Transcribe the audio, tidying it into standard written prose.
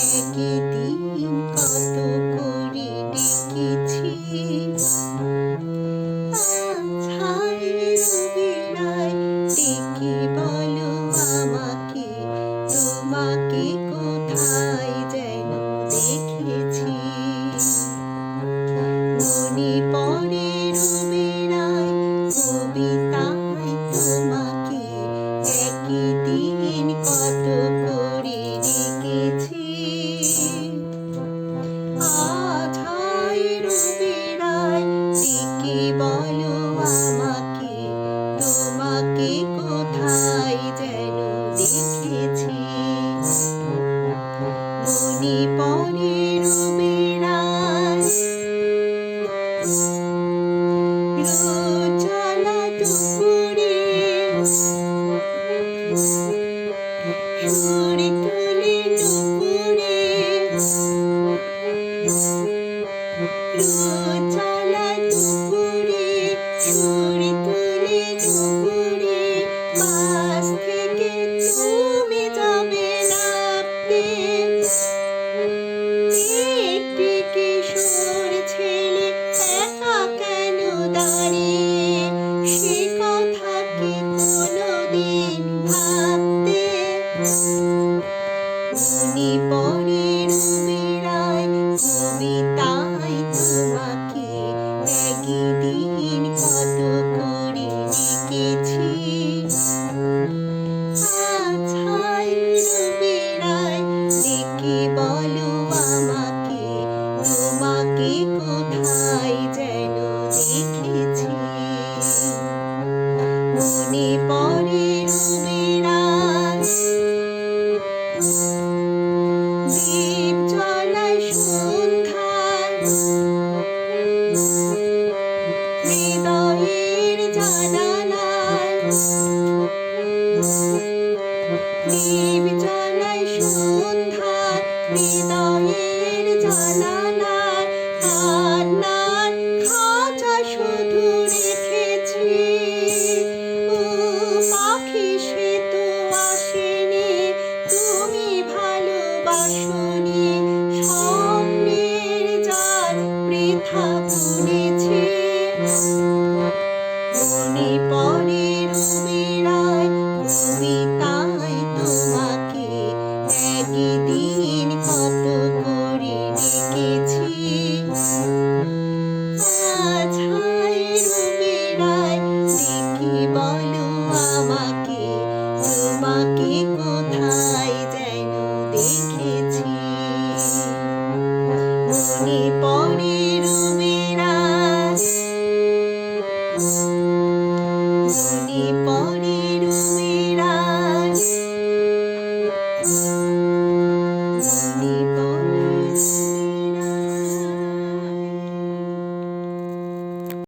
একদিন কত করে ডেকেছি আছাড় রবিরায় ডেকে বলো আমাকে তোমাকে কোথায় যেন দেখেছি মনে পড়ে রবিরায় কবিতায় তোমাকে একদিন কত করে ডেকেছি আছাড় রবিরায় ডেকে বলো আমাকে তোমাকে কোথায় যেন দেখেছি মনে পড়ে রবিরায় রোজলা দুপুরে সুর তুলে দুপুরে রোজলা দুপুরে সুর তুলে দুপুরে পাশ থেকে তুমি যাবে নামতে একটি কিশোর ছেলে একা কেন দাঁড়িয়ে সে কথা কি কোনোদিন ভাবতে মনে পড়ে রবিরায় কবিতায় তোমাকে একদিন কত করে ডেকেছি আছাড় রবিরায় ডেকে বলো আমাকে তোমাকে কোথায় যেন দেখেছি মনে পড়ে রবিরায় দীপ জ্বলায় সন্ধ্যায় হৃদয়ের জানালায় দীপ জ্বলায় সন্ধ্যায় হৃদয়ের জানালায় কান্নার খাঁচা শুধু রেখেছি ও পাখি সে তো আসেনি তুমি ভালোবাসনি স্বপ্নের জাল বৃথা বুনেছি মনে পড়ে রবিরায় কবিতায় তোমাকে একদিন কত করে ডেকেছি আছাড় রবিরায় ডেকে বলো আমাকে তোমাকে কোথায় যেন দেখেছি মনে